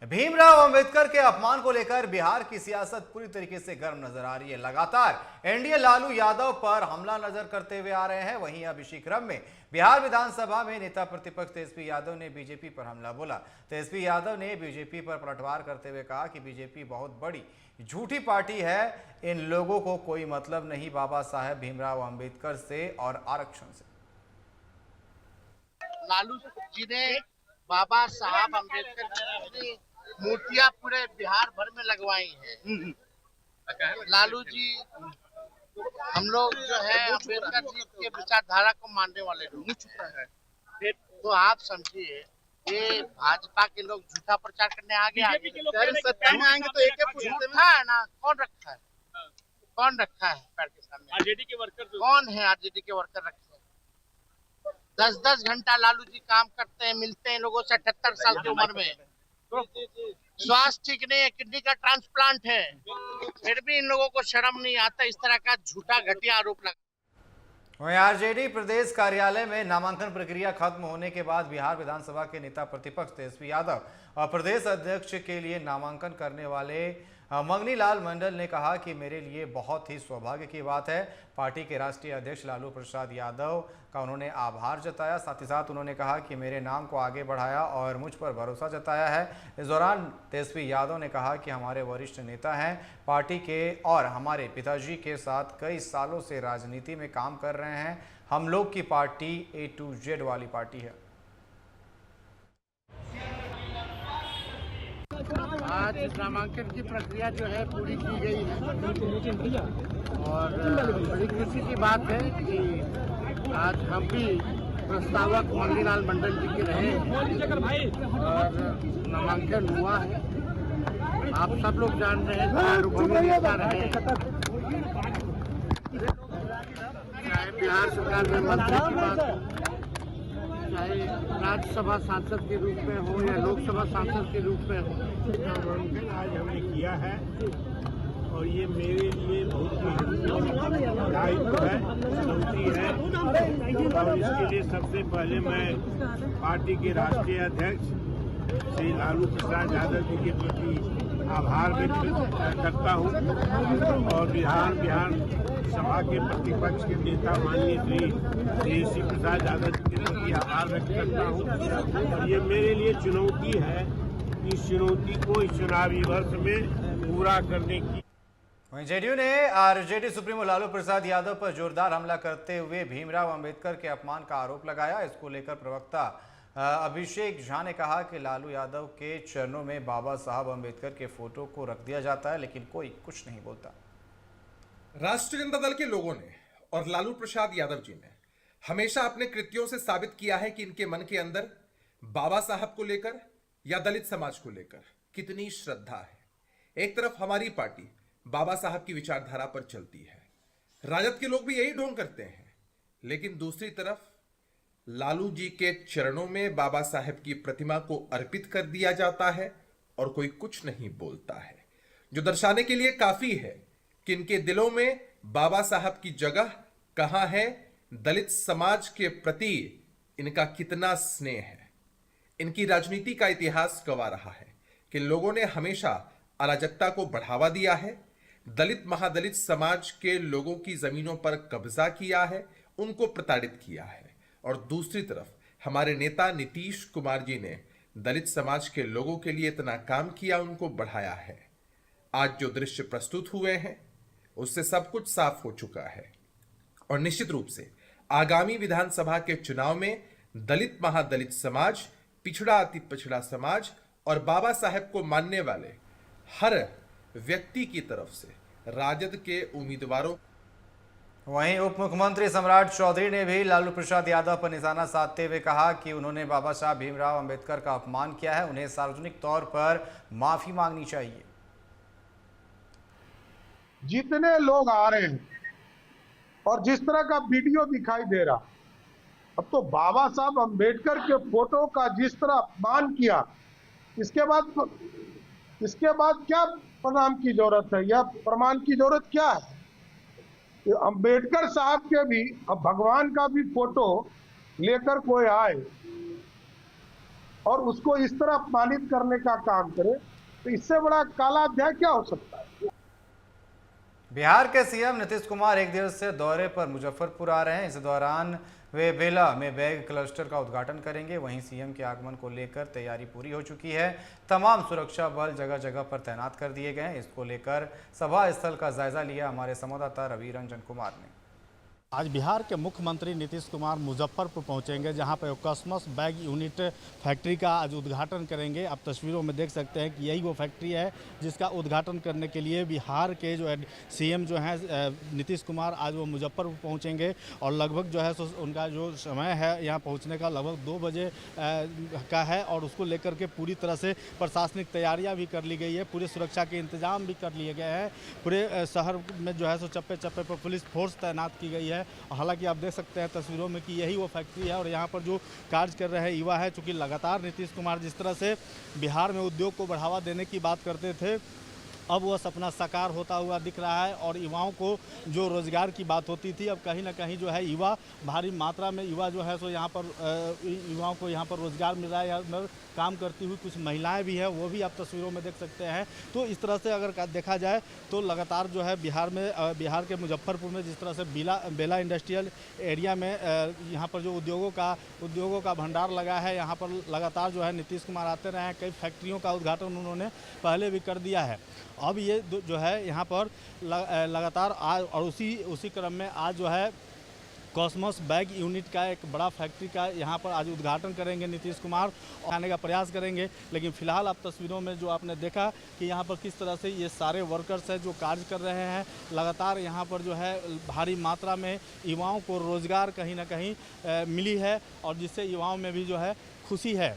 भीमराव अंबेडकर के अपमान को लेकर बिहार की सियासत पूरी तरीके से गर्म नजर आ रही है। लगातार एनडीए लालू यादव पर हमला नजर करते हुए आ रहे हैं। वहीं अब इसी क्रम में बिहार विधानसभा में नेता प्रतिपक्ष तेजस्वी यादव ने बीजेपी पर हमला बोला। तेजस्वी यादव ने बीजेपी पर पलटवार करते हुए कहा कि बीजेपी बहुत बड़ी झूठी पार्टी है, इन लोगों को कोई मतलब नहीं बाबा साहेब भीमराव अंबेडकर से और आरक्षण से। लालू जी ने बाबा साहब अम्बेडकर की मूर्तियां पूरे बिहार भर में लगवाई हैं। लालू जी हम लोग जो है अम्बेडकर जी के विचारधारा को मानने वाले लोग, तो आप समझिए ये भाजपा के लोग झूठा प्रचार करने आगे सत्ता में आएंगे तो एक झूठा है ना। कौन रखा है पैर के सामने? आरजेडी के वर्कर। कौन है आरजेडी के वर्कर रखे? 10-10 घंटा लालू जी काम करते हैं, मिलते हैं लोगों से 78 साल की उम्र में। स्वास्थ्य ठीक नहीं है, किडनी का ट्रांसप्लांट है, फिर भी इन लोगों को शर्म नहीं आता इस तरह का झूठा घटिया आरोप लगा। वहीं आरजेडी प्रदेश कार्यालय में नामांकन प्रक्रिया खत्म होने के बाद बिहार विधानसभा के नेता प्रतिपक्ष तेजस्वी यादव और प्रदेश अध्यक्ष के लिए नामांकन करने वाले मंगनी लाल मंडल ने कहा कि मेरे लिए बहुत ही सौभाग्य की बात है। पार्टी के राष्ट्रीय अध्यक्ष लालू प्रसाद यादव का उन्होंने आभार जताया। साथ ही साथ उन्होंने कहा कि मेरे नाम को आगे बढ़ाया और मुझ पर भरोसा जताया है। इस दौरान तेजस्वी यादव ने कहा कि हमारे वरिष्ठ नेता हैं, पार्टी के और हमारे पिताजी के साथ कई सालों से राजनीति में काम कर रहे हैं। हम लोग की पार्टी A to Z वाली पार्टी है। आज नामांकन की प्रक्रिया जो है पूरी की गई है और बड़ी खुशी की बात है कि आज हम भी प्रस्तावक मंगनीलाल मंडल जी के रहे और नामांकन हुआ है। आप सब लोग जान रहे हैं चाहे बिहार सरकार में मंत्री की बात, चाहे राज्यसभा सांसद के रूप में हो या लोकसभा सांसद के रूप में हो, नामांकन आज हमने किया है और ये मेरे लिए बहुत दायित्व है, चुनौती है। और इसके लिए सबसे पहले मैं पार्टी के राष्ट्रीय अध्यक्ष श्री लालू प्रसाद यादव जी के प्रति आभार व्यक्त करता हूँ और बिहार सभा के प्रतिपक्ष के नेता माननीय श्री तेजस्वी प्रसाद यादव जी के प्रति आभार व्यक्त करता हूँ। और ये मेरे लिए चुनौती है, इस चुनौती को इस चुनावी वर्ष में पूरा करने की। वहीं जेडीयू ने आरजेडी सुप्रीमो लालू प्रसाद यादव पर जोरदार हमला करते हुए भीमराव अंबेडकर के अपमान का आरोप लगाया। इसको लेकर प्रवक्ता अभिषेक झा ने कहा कि लालू यादव के चरणों में बाबा साहब अंबेडकर के फोटो को रख दिया जाता है, लेकिन कोई कुछ नहीं बोलता। राष्ट्रीय जनता दल के लोगों ने और लालू प्रसाद यादव जी ने हमेशा अपने कृत्यों से साबित किया है कि इनके मन के अंदर बाबा साहब को लेकर या दलित समाज को लेकर कितनी श्रद्धा है। एक तरफ हमारी पार्टी बाबा साहब की विचारधारा पर चलती है, राजद के लोग भी यही ढोंग करते हैं, लेकिन दूसरी तरफ लालू जी के चरणों में बाबा साहब की प्रतिमा को अर्पित कर दिया जाता है और कोई कुछ नहीं बोलता है, जो दर्शाने के लिए काफी है कि इनके दिलों में बाबा साहब की जगह कहां है, दलित समाज के प्रति इनका कितना स्नेह है। इनकी राजनीति का इतिहास गवाह रहा है कि लोगों ने हमेशा अराजकता को बढ़ावा दिया है, दलित महादलित समाज के लोगों की जमीनों पर कब्जा किया है, उनको प्रताड़ित किया है। और दूसरी तरफ हमारे नेता नीतीश कुमार जी ने दलित समाज के लोगों के लिए इतना काम किया, उनको बढ़ाया है। आज जो दृश्य प्रस्तुत हुए हैं उससे सब कुछ साफ हो चुका है और निश्चित रूप से आगामी विधानसभा के चुनाव में दलित महादलित समाज, पिछड़ा अति पिछड़ा समाज और बाबा साहेब को मानने वाले हर व्यक्ति की तरफ से राजद के उम्मीदवारों। वहीं उप मुख्यमंत्री सम्राट चौधरी ने भी लालू प्रसाद यादव पर निशाना साधते हुए कहा कि उन्होंने बाबा साहब भीमराव अंबेडकर का अपमान किया है, उन्हें सार्वजनिक तौर पर माफी मांगनी चाहिए। जितने लोग आ रहे हैं और जिस तरह का वीडियो दिखाई दे रहा, अब तो बाबा साहब अंबेडकर के फोटो का जिस तरह अपमान किया, इसके बाद क्या प्रणाम की जरूरत है या प्रमाण की जरूरत क्या है? अंबेडकर साहब के भी, अब भगवान का भी फोटो लेकर कोई आए और उसको इस तरह अपमानित करने का काम करे, तो इससे बड़ा काला अध्याय क्या हो सकता है। बिहार के सीएम नीतीश कुमार एक दिवसीय दौरे पर मुजफ्फरपुर आ रहे हैं। इस दौरान वे बेला में बैग क्लस्टर का उद्घाटन करेंगे। वहीं सीएम के आगमन को लेकर तैयारी पूरी हो चुकी है। तमाम सुरक्षा बल जगह जगह पर तैनात कर दिए गए हैं। इसको लेकर सभा स्थल का जायजा लिया हमारे संवाददाता रवि रंजन कुमार ने। आज बिहार के मुख्यमंत्री नीतीश कुमार मुजफ्फरपुर पहुंचेंगे, जहां पर कॉस्मोस बैग यूनिट फैक्ट्री का आज उद्घाटन करेंगे। आप तस्वीरों में देख सकते हैं कि यही वो फैक्ट्री है जिसका उद्घाटन करने के लिए बिहार के जो सीएम जो हैं नीतीश कुमार आज वो मुजफ्फरपुर पहुंचेंगे। और लगभग जो है सो उनका जो समय है यहाँ पहुँचने का लगभग 2 बजे का है। और उसको लेकर के पूरी तरह से प्रशासनिक तैयारियाँ भी कर ली गई है, पूरे सुरक्षा के इंतजाम भी कर लिए गए हैं। पूरे शहर में जो है सो चप्पे चप्पे पर पुलिस फोर्स तैनात की गई है। हालांकि आप देख सकते हैं तस्वीरों में कि यही वो फैक्ट्री है और यहाँ पर जो कार्य कर रहे हैं युवा है। चूँकि लगातार नीतीश कुमार जिस तरह से बिहार में उद्योग को बढ़ावा देने की बात करते थे, अब वह सपना साकार होता हुआ दिख रहा है। और युवाओं को जो रोज़गार की बात होती थी, अब कहीं ना कहीं जो है युवा भारी मात्रा में युवा जो है सो यहाँ पर युवाओं को यहाँ पर रोज़गार मिल रहा है। यहाँ काम करती हुई कुछ महिलाएं भी हैं, वो भी आप तस्वीरों में देख सकते हैं। तो इस तरह से अगर देखा जाए तो लगातार जो है बिहार के मुजफ्फरपुर में जिस तरह से बेला इंडस्ट्रियल एरिया में यहाँ पर जो उद्योगों का भंडार लगा है, यहाँ पर लगातार जो है नीतीश कुमार आते रहे हैं। कई फैक्ट्रियों का उद्घाटन उन्होंने पहले भी कर दिया है। अब ये जो है यहाँ पर लगातार आज और उसी क्रम में आज जो है कॉस्मोस बैग यूनिट का एक बड़ा फैक्ट्री का यहाँ पर आज उद्घाटन करेंगे नीतीश कुमार, आने का प्रयास करेंगे। लेकिन फिलहाल आप तस्वीरों में जो आपने देखा कि यहाँ पर किस तरह से ये सारे वर्कर्स हैं जो कार्य कर रहे हैं। लगातार यहाँ पर जो है भारी मात्रा में युवाओं को रोज़गार कहीं ना कहीं मिली है और जिससे युवाओं में भी जो है खुशी है।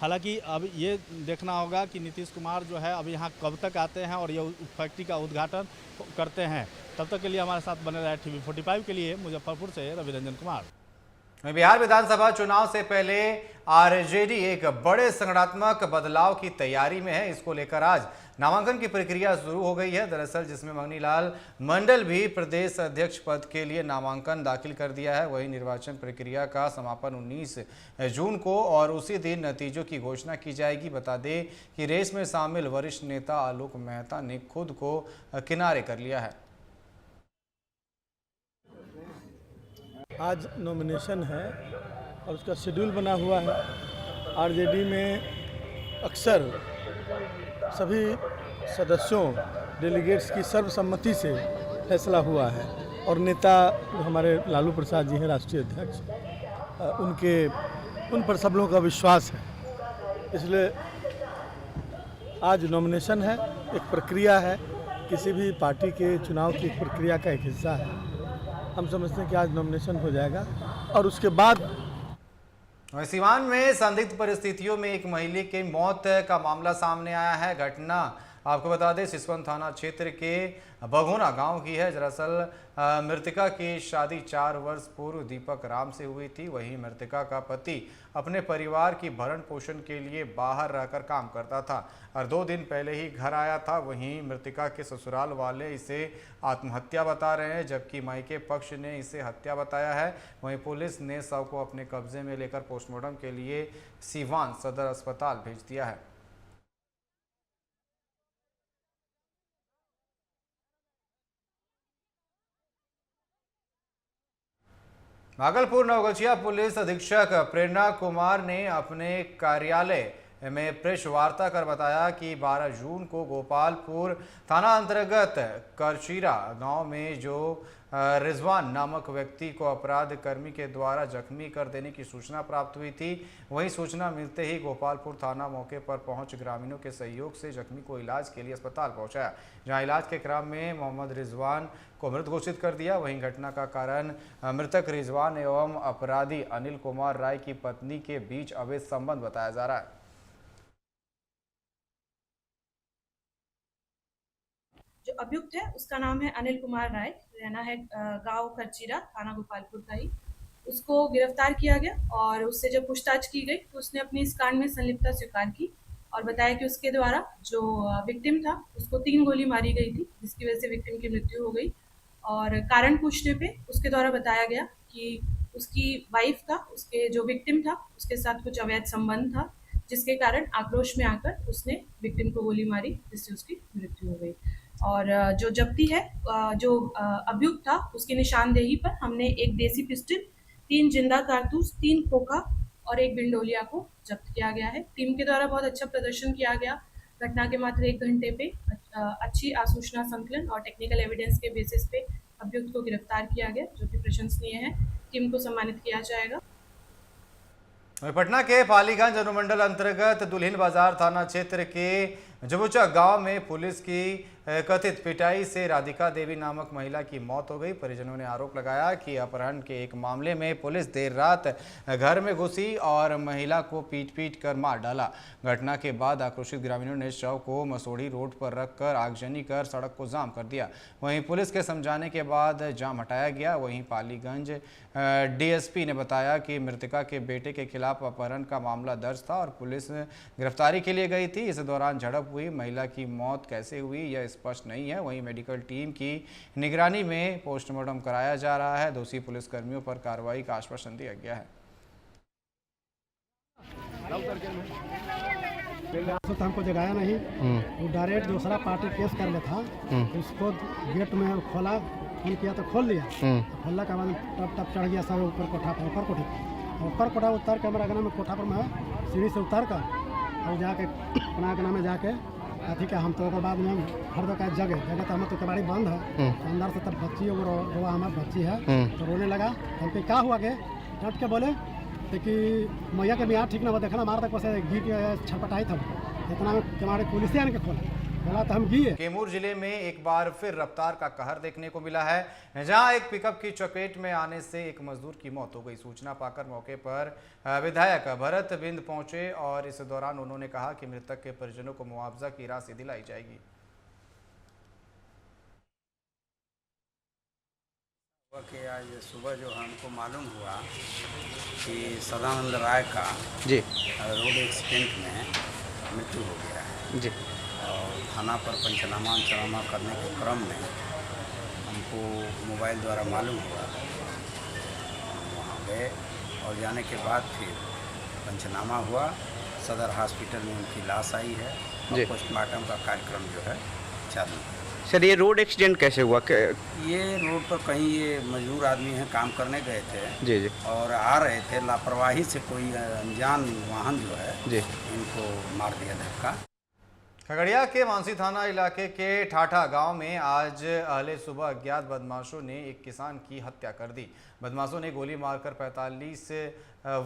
हालांकि अब ये देखना होगा कि नीतीश कुमार जो है अब यहाँ कब तक आते हैं और ये फैक्ट्री का उद्घाटन करते हैं। तब तक के लिए हमारे साथ बने रहे। TV 45 के लिए मुजफ्फरपुर से रवि रंजन कुमार। बिहार विधानसभा चुनाव से पहले आरजेडी एक बड़े संगठनात्मक बदलाव की तैयारी में है। इसको लेकर आज नामांकन की प्रक्रिया शुरू हो गई है। दरअसल जिसमें मंगनीलाल मंडल भी प्रदेश अध्यक्ष पद के लिए नामांकन दाखिल कर दिया है। वहीं निर्वाचन प्रक्रिया का समापन 19 जून को और उसी दिन नतीजों की घोषणा की जाएगी। बता दें कि रेस में शामिल वरिष्ठ नेता आलोक मेहता ने खुद को किनारे कर लिया है। आज नॉमिनेशन है और उसका शेड्यूल बना हुआ है। आरजेडी में अक्सर सभी सदस्यों डेलीगेट्स की सर्वसम्मति से फैसला हुआ है और नेता हमारे लालू प्रसाद जी हैं राष्ट्रीय अध्यक्ष, उन पर सब लोगों का विश्वास है। इसलिए आज नॉमिनेशन है, एक प्रक्रिया है, किसी भी पार्टी के चुनाव की एक प्रक्रिया का एक हिस्सा है। हम समझते हैं कि आज नॉमिनेशन हो जाएगा और उसके बाद सीवान में संदिग्ध परिस्थितियों में एक महिला की मौत का मामला सामने आया है। घटना आपको बता दें सिसवन थाना क्षेत्र के बघोना गांव की है। दरअसल मृतका की शादी 4 वर्ष पूर्व दीपक राम से हुई थी। वहीं मृतका का पति अपने परिवार की भरण पोषण के लिए बाहर रहकर काम करता था और 2 दिन पहले ही घर आया था। वहीं मृतका के ससुराल वाले इसे आत्महत्या बता रहे हैं, जबकि मायके पक्ष ने इसे हत्या बताया है। वहीं पुलिस ने शव को अपने कब्जे में लेकर पोस्टमार्टम के लिए सीवान सदर अस्पताल भेज दिया है। भागलपुर नवगछिया पुलिस अधीक्षक प्रेरणा कुमार ने अपने कार्यालय में प्रेस वार्ता कर बताया कि 12 जून को गोपालपुर थाना अंतर्गत करचीरा गांव में जो रिजवान नामक व्यक्ति को अपराध कर्मी के द्वारा जख्मी कर देने की सूचना प्राप्त हुई थी। वहीं सूचना मिलते ही गोपालपुर थाना मौके पर पहुंच ग्रामीणों के सहयोग से जख्मी को इलाज के लिए अस्पताल पहुंचाया, जहां इलाज के क्रम में मोहम्मद रिजवान को मृत घोषित कर दिया। वहीं घटना का कारण मृतक रिजवान एवं अपराधी अनिल कुमार राय की पत्नी के बीच अवैध संबंध बताया जा रहा है। जो अभियुक्त है उसका नाम है अनिल कुमार राय, रहना है गांव करचीरा, थाना गोपालपुर का ही। उसको गिरफ्तार किया गया और उससे जब पूछताछ की गई तो उसने अपनी इस कांड में संलिप्तता स्वीकार की और बताया कि उसके द्वारा जो विक्टिम था उसको 3 गोली मारी गई थी, जिसकी वजह से विक्टिम की मृत्यु हो गई। और कारण पूछने पे उसके द्वारा बताया गया कि उसकी वाइफ का, उसके जो विक्टिम था उसके साथ कुछ अवैध संबंध था, जिसके कारण आक्रोश में आकर उसने विक्टिम को गोली मारी, जिससे उसकी मृत्यु हो गई। और जो जब्ती है, जो अभियुक्त था उसकी निशानदेही पर हमने एक देसी पिस्टल, 3 जिंदा कारतूस, 3 खोखा और 1 बिंडोलिया को जब्त किया गया है। टीम के द्वारा बहुत अच्छा प्रदर्शन किया गया। घटना के मात्र 1 घंटे पे अच्छी आसूचना संकलन और टेक्निकल एविडेंस के बेसिस पे अभियुक्त को गिरफ्तार किया गया, जो कि प्रशंसनीय है। टीम को सम्मानित किया जाएगा। पटना के पालीगंज अनुमंडल अंतर्गत दुल्हिन बाजार थाना क्षेत्र के जबुचा गांव में पुलिस की कथित पिटाई से राधिका देवी नामक महिला की मौत हो गई। परिजनों ने आरोप लगाया कि अपहरण के एक मामले में पुलिस देर रात घर में घुसी और महिला को पीट कर मार डाला। घटना के बाद आक्रोशित ग्रामीणों ने शव को मसोड़ी रोड पर रखकर आगजनी कर सड़क को जाम कर दिया। वहीं पुलिस के समझाने के बाद जाम हटाया गया। वहीं पालीगंज डीएसपी ने बताया कि मृतका के बेटे के खिलाफ अपहरण का मामला दर्ज था और पुलिस गिरफ्तारी के लिए गई थी। इस दौरान झड़प हुई। महिला की मौत कैसे हुई यह स्पष्ट नहीं है। वहीं मेडिकल टीम की निगरानी में पोस्टमार्टम कराया जा रहा है। दोषी पुलिसकर्मियों पर कार्रवाई का आश्वासन दिया गया है। तो हमको जगाया नहीं, वो डायरेक्ट दूसरा पार्टी केस कर ले था। उसको गेट में खोला, फोन किया तो खोल लिया। खोलने के बाद टप चढ़ गया सब ऊपर कोठा पर, ऊपर कोठा उतर के मेरा में कोठा पर मैं सीढ़ी से उतर कर और जाके अपना के नाम में जाके अथी का हम तो बाद में हर दो का जगह तो हम तो कबाड़ी बंद है। अंदर से तब बच्ची वो रोआ हमारी बच्ची है तो रोने लगा। हम पे क्या हुआ के डट के बोले कि मैया के बिहार ठीक ना हो, देखना मार तक घी के छटपटाई था। इतना में हमारे पुलिस आने के खोला बोला तो हम गए। कैमूर जिले में एक बार फिर रफ्तार का कहर देखने को मिला है, जहां एक पिकअप की चपेट में आने से एक मजदूर की मौत हो गई। सूचना पाकर मौके पर विधायक भरत बिंद पहुंचे और इस दौरान उन्होंने कहा कि मृतक के परिजनों को मुआवजा की राशि दिलाई जाएगी। कि आज सुबह जो हमको मालूम हुआ कि सदानंद राय का रोड एक्सीडेंट में मृत्यु हो गया है जी, और थाना पर पंचनामा करने के क्रम में हमको मोबाइल द्वारा मालूम हुआ। वहाँ गए और जाने के बाद फिर पंचनामा हुआ। सदर हॉस्पिटल में उनकी लाश आई है और पोस्टमार्टम का कार्यक्रम जो है चालू है। सर ये रोड एक्सीडेंट कैसे हुआ? ये रोड पर कहीं ये मजदूर आदमी हैं, काम करने गए थे जी और आ रहे थे, लापरवाही से कोई अनजान वाहन जो है जी इनको मार दिया धक्का। खगड़िया के मानसी थाना इलाके के ठाठा गांव में आज अहले सुबह अज्ञात बदमाशों ने एक किसान की हत्या कर दी। बदमाशों ने गोली मारकर 45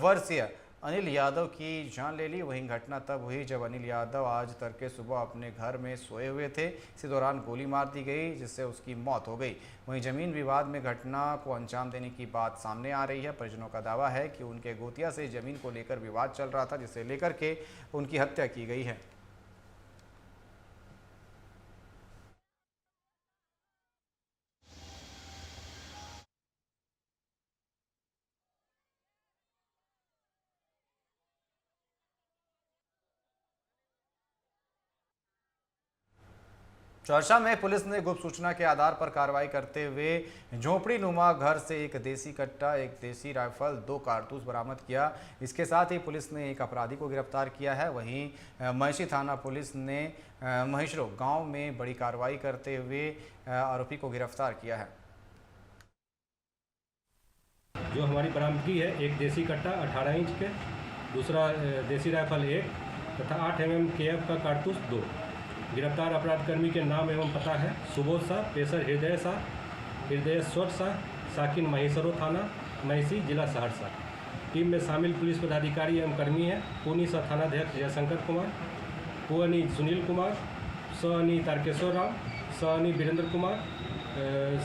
वर्षीय अनिल यादव की जान ले ली। वहीं घटना तब हुई जब अनिल यादव आज तड़के सुबह अपने घर में सोए हुए थे। इसी दौरान गोली मार दी गई जिससे उसकी मौत हो गई। वहीं जमीन विवाद में घटना को अंजाम देने की बात सामने आ रही है। परिजनों का दावा है कि उनके गोतिया से जमीन को लेकर विवाद चल रहा था, जिसे लेकर के उनकी हत्या की गई है। चर्चा में पुलिस ने गुप्त सूचना के आधार पर कार्रवाई करते हुए झोपड़ी नुमा घर से एक देसी कट्टा, एक देसी राइफल, 2 कारतूस बरामद किया। इसके साथ ही पुलिस ने एक अपराधी को गिरफ्तार किया है। वहीं महिषी थाना पुलिस ने महिषरो गांव में बड़ी कार्रवाई करते हुए आरोपी को गिरफ्तार किया है। जो हमारी बरामदगी है, एक देसी कट्टा 18 इंच के, दूसरा देसी राइफल 1 तथा 8 mm KF का कारतूस 2। गिरफ्तार अपराधकर्मी के नाम एवं पता है सुबोध शाह, पेशर हृदयेश्वर शाह, साकिन महिषरो थाना महिषी, जिला सहरसा। टीम में शामिल पुलिस पदाधिकारी एवं कर्मी हैं पूनी सह थानाध्यक्ष जयशंकर कुमार, पुअनी सुनील कुमार, सअनी तारकेश्वर राव, सअनी वीरेंद्र कुमार,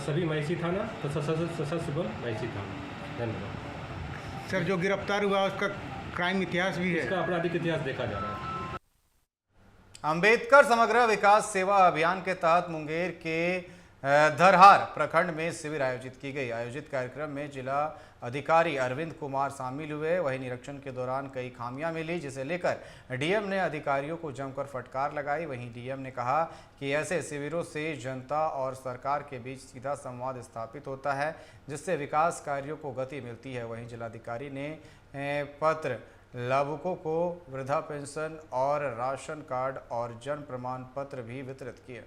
सभी महिषी थाना तथा सशस्त्र बल महिषी थाना। धन्यवाद। सर जो गिरफ्तार हुआ उसका क्राइम इतिहास भी है? इसका आपराधिक इतिहास देखा जा रहा है। अंबेडकर समग्र विकास सेवा अभियान के तहत मुंगेर के धरहार प्रखंड में शिविर आयोजित की गई। आयोजित कार्यक्रम में जिला अधिकारी अरविंद कुमार शामिल हुए। वहीं निरीक्षण के दौरान कई खामियां मिली, जिसे लेकर डीएम ने अधिकारियों को जमकर फटकार लगाई। वहीं डीएम ने कहा कि ऐसे शिविरों से जनता और सरकार के बीच सीधा संवाद स्थापित होता है, जिससे विकास कार्यों को गति मिलती है। वहीं जिलाधिकारी ने पत्र लाभुकों को वृद्धा पेंशन और राशन कार्ड और जन्म प्रमाण पत्र भी वितरित किए।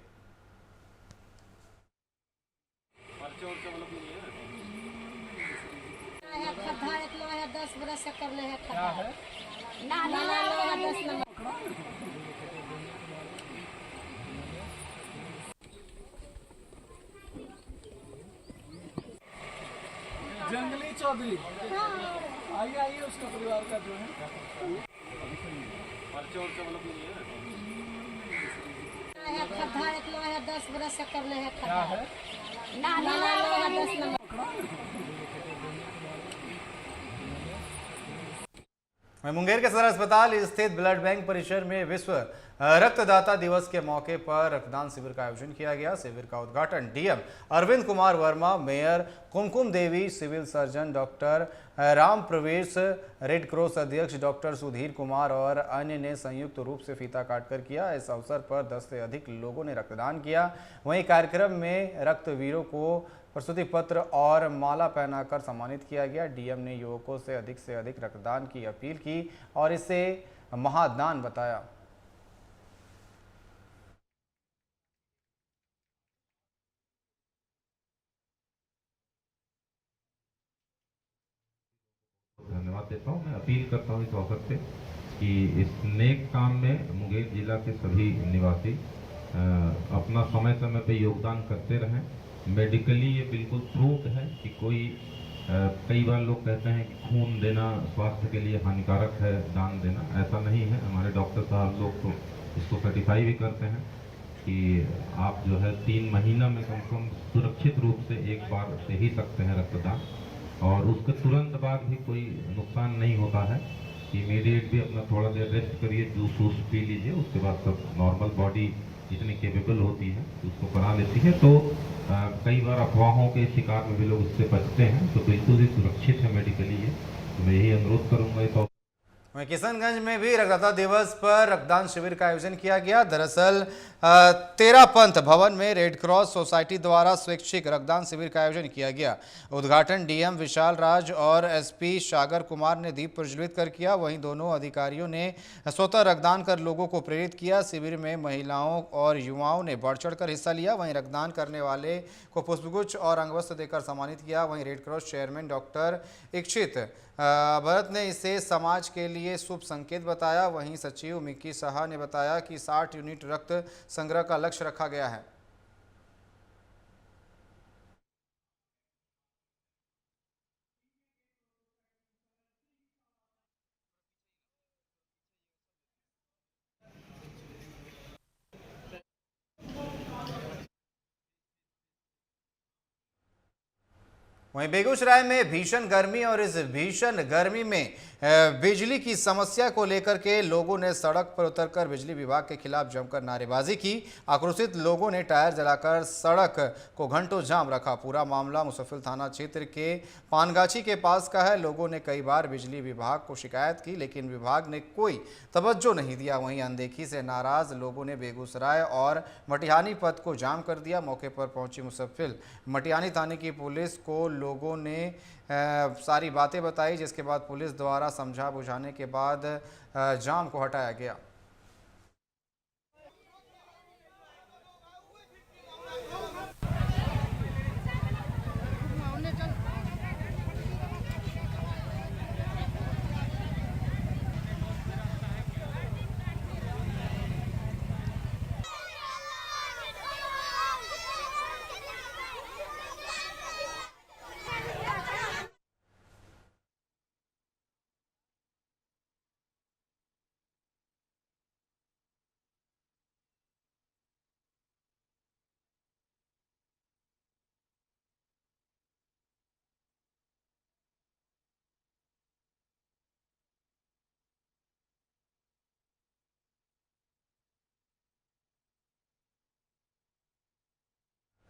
खड्डा एक लो है 10 बरस से करले है खड्डा है ना 10 नंबर जंगली चौधरी आइए उसका परिवार का जो है खड्डा एक लो है 10 बरस से करले है खड्डा है ना 10 नंबर मुंगेर के सदर अस्पताल स्थित ब्लड बैंक परिसर में विश्व रक्तदाता दिवस के मौके पर रक्तदान शिविर का आयोजन किया गया। शिविर का उद्घाटन डीएम अरविंद कुमार वर्मा, मेयर कुमकुम देवी, सिविल सर्जन डॉक्टर राम प्रवेश, रेड क्रॉस अध्यक्ष डॉक्टर सुधीर कुमार और अन्य ने संयुक्त रूप से फीता काटकर किया। इस अवसर पर 10 से अधिक लोगों ने रक्तदान किया। वहीं कार्यक्रम में रक्तवीरों को प्रस्तुति पत्र और माला पहनाकर सम्मानित किया गया। डीएम ने युवकों से अधिक रक्तदान की अपील की और इसे महादान बताया। धन्यवाद देता हूँ। मैं अपील करता हूँ इस अवसर से कि इस नेक काम में मुंगेर जिला के सभी निवासी अपना समय समय पे योगदान करते रहें। मेडिकली ये बिल्कुल प्रूव्ड है कि कई बार लोग कहते हैं कि खून देना स्वास्थ्य के लिए हानिकारक है, दान देना, ऐसा नहीं है। हमारे डॉक्टर साहब लोग तो इसको सर्टिफाई भी करते हैं कि आप जो है 3 महीना में कम से कम सुरक्षित रूप से एक बार दे ही सकते हैं रक्तदान, और उसके तुरंत बाद भी कोई नुकसान नहीं होता है। इमीडिएट भी अपना थोड़ा देर रेस्ट करिए, जूस वूस पी लीजिए, उसके बाद सब नॉर्मल बॉडी जितनी केपेबल होती है उसको करा लेती है। तो कई बार अफवाहों के शिकार में भी लोग उससे बचते हैं, तो बिल्कुल ही सुरक्षित है मेडिकली ये। तो मैं यही अनुरोध करूँगा। तो वहीं किशनगंज में भी रक्तदाता दिवस पर रक्तदान शिविर का आयोजन किया गया। दरअसल 13 पंथ भवन में रेड क्रॉस सोसाइटी द्वारा स्वैच्छिक रक्तदान शिविर का आयोजन किया गया। उद्घाटन डीएम विशाल राज और एसपी सागर कुमार ने दीप प्रज्वलित कर किया। वहीं दोनों अधिकारियों ने स्वतः रक्तदान कर लोगों को प्रेरित किया। शिविर में महिलाओं और युवाओं ने बढ़ चढ़ कर हिस्सा लिया। वहीं रक्तदान करने वाले को पुष्पगुच्छ और अंगवस्त्र देकर सम्मानित किया। वहीं red cross chairman doctor Ikshit Bharat ने इसे समाज के लिए शुभ संकेत बताया। वहीं सचिव मिक्की साहा ने बताया कि 60 यूनिट रक्त संग्रह का लक्ष्य रखा गया है। वहीं बेगूसराय में भीषण गर्मी और इस भीषण गर्मी में बिजली की समस्या को लेकर के लोगों ने सड़क पर उतरकर बिजली विभाग के खिलाफ जमकर नारेबाजी की। आक्रोशित लोगों ने टायर जलाकर सड़क को घंटों जाम रखा। पूरा मामला मुसफ्फिल थाना क्षेत्र के पानगाछी के पास का है। लोगों ने कई बार बिजली विभाग को शिकायत की, लेकिन विभाग ने कोई तवज्जो नहीं दिया। वहीं अनदेखी से नाराज लोगों ने बेगूसराय और मटिहानी पथ को जाम कर दिया। मौके पर पहुंची मुसफ्फिल मटिहानी थाने की पुलिस को लोगों ने सारी बातें बताई, जिसके बाद पुलिस द्वारा समझा बुझाने के बाद जाम को हटाया गया।